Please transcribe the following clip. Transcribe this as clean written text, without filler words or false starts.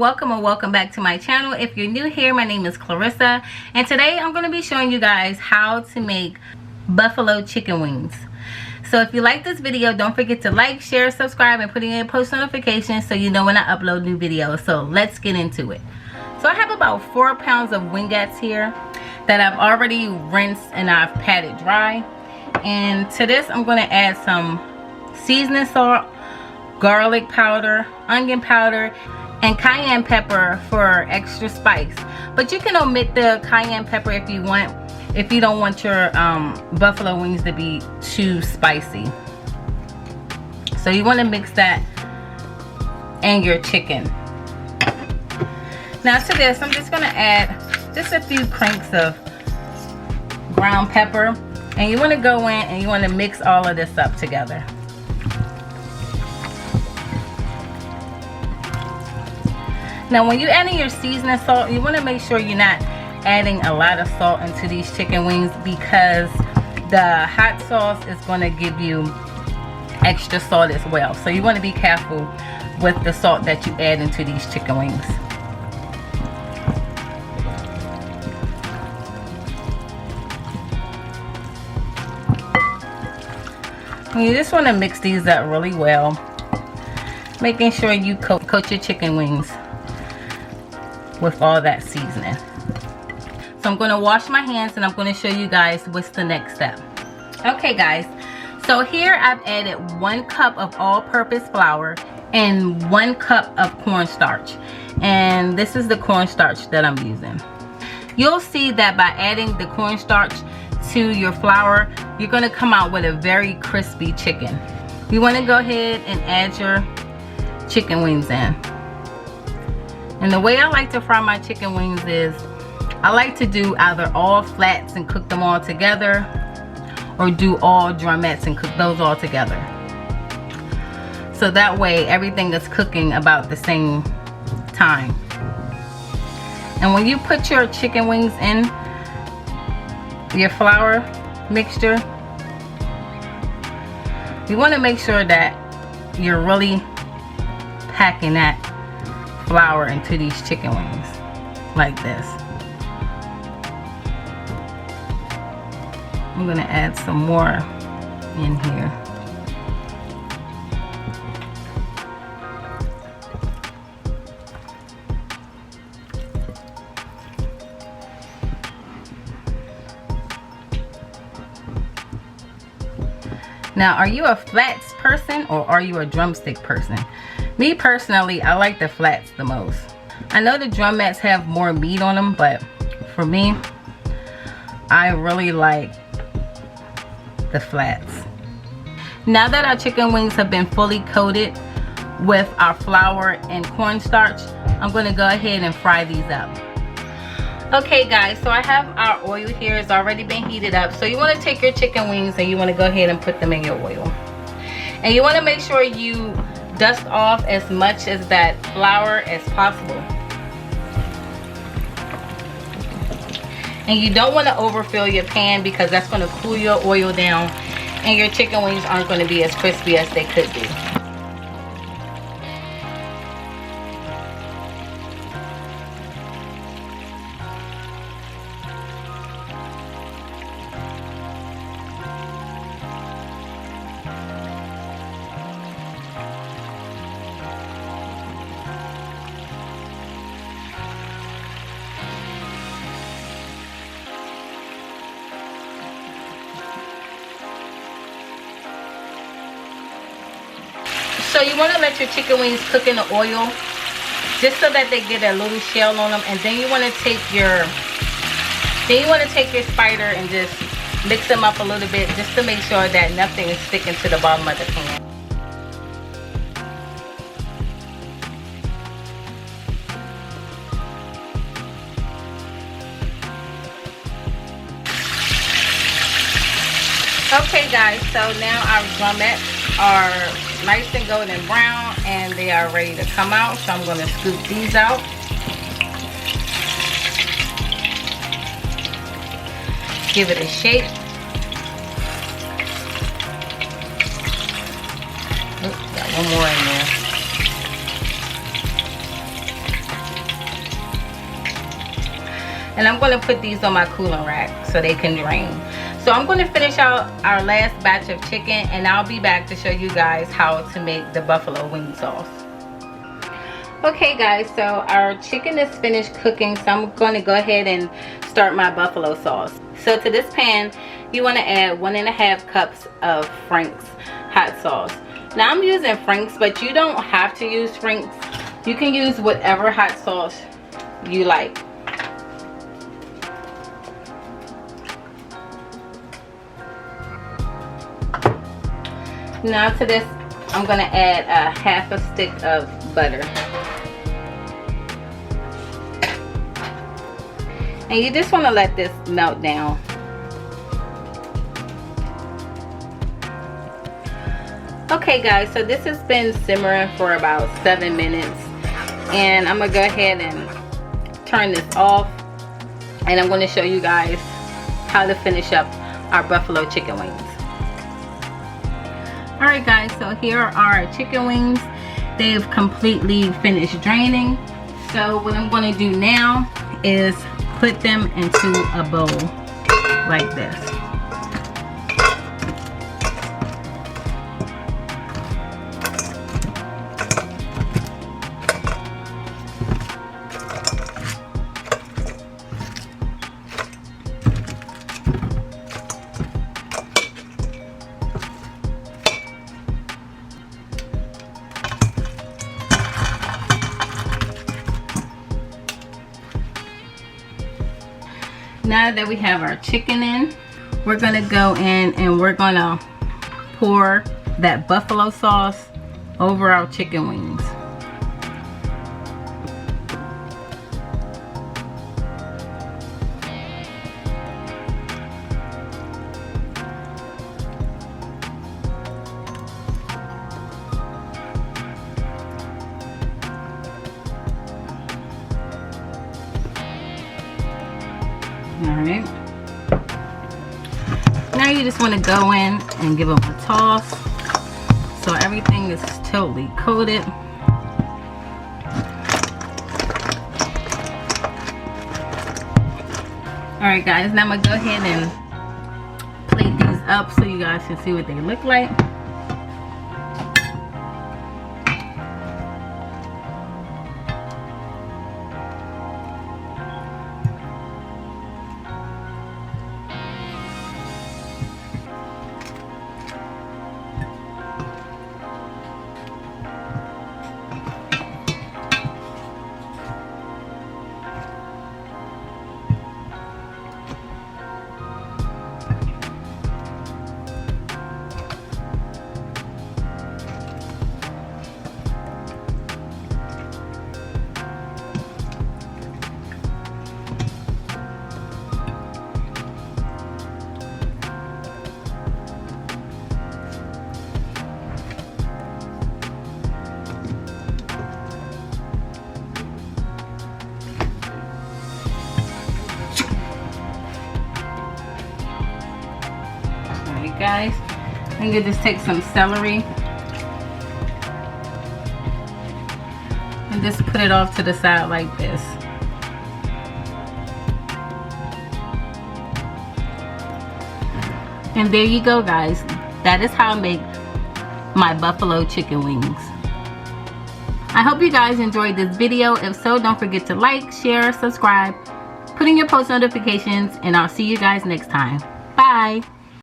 welcome or welcome back to my channel. If you're new here, my name is Clarissa, and today I'm going to be showing you guys how to make buffalo chicken wings. So if you like this video, don't forget to like, share, subscribe, and put in post notifications so you know when I upload new videos. So let's get into it. So I have about 4 pounds of wingettes here that I've already rinsed and I've patted dry. And to this I'm going to add some seasoning salt, garlic powder, onion powder, and cayenne pepper for extra spice. But you can omit the cayenne pepper if you want, if you don't want your buffalo wings to be too spicy. So you want to mix that and your chicken. Now to this I'm just going to add just a few cranks of ground pepper, and you want to go in and you want to mix all of this up together. Now when you're adding your seasoning salt, you want to make sure you're not adding a lot of salt into these chicken wings, because the hot sauce is going to give you extra salt as well. So you want to be careful with the salt that you add into these chicken wings. And you just want to mix these up really well, making sure you coat your chicken wings with all that seasoning. So I'm going to wash my hands and I'm going to show you guys what's the next step. Okay guys, so here I've added 1 cup of all-purpose flour and 1 cup of cornstarch, and this is the cornstarch that I'm using. You'll see that by adding the cornstarch to your flour, you're going to come out with a very crispy chicken. You want to go ahead and add your chicken wings in. And the way I like to fry my chicken wings is I like to do either all flats and cook them all together, or do all drumettes and cook those all together. So that way everything is cooking about the same time. And when you put your chicken wings in your flour mixture, you want to make sure that you're really packing that flour into these chicken wings like this. I'm going to add some more in here. Now, are you a flats person or are you a drumstick person? Me personally, I like the flats the most. I know the drumettes have more meat on them, but for me, I really like the flats. Now that our chicken wings have been fully coated with our flour and cornstarch, I'm going to go ahead and fry these up. Okay guys, so I have our oil here. It's already been heated up. So you want to take your chicken wings and you want to go ahead and put them in your oil. And you want to make sure you dust off as much as that flour as possible. And you don't want to overfill your pan, because that's going to cool your oil down and your chicken wings aren't going to be as crispy as they could be. So you want to let your chicken wings cook in the oil just so that they get a little shell on them, and then you want to take your spider and just mix them up a little bit, just to make sure that nothing is sticking to the bottom of the pan. Okay guys, so now our drumettes are nice and golden brown and they are ready to come out. So I'm going to scoop these out. Give it a shake. Oops, got one more in there. And I'm going to put these on my cooling rack so they can drain. So I'm going to finish out our last batch of chicken, and I'll be back to show you guys how to make the buffalo wing sauce. Okay guys, so our chicken is finished cooking, so I'm going to go ahead and start my buffalo sauce. So to this pan, you want to add 1.5 cups of Frank's hot sauce. Now I'm using Frank's, but you don't have to use Frank's. You can use whatever hot sauce you like. Now to this, I'm going to add a half a stick of butter. And you just want to let this melt down. Okay guys, so this has been simmering for about 7 minutes. And I'm going to go ahead and turn this off. And I'm going to show you guys how to finish up our buffalo chicken wings. Alright guys, so here are our chicken wings. They've completely finished draining. So what I'm going to do now is put them into a bowl like this. Now that we have our chicken in, we're gonna go in and we're gonna pour that buffalo sauce over our chicken wings. Alright. Now you just want to go in and give them a toss so everything is totally coated. Alright guys, now I'm going to go ahead and plate these up so you guys can see what they look like. Guys, I'm gonna just take some celery and just put it off to the side like this. And there you go guys, that is how I make my buffalo chicken wings. I hope you guys enjoyed this video. If so, don't forget to like, share, subscribe, put in your post notifications, and I'll see you guys next time. Bye.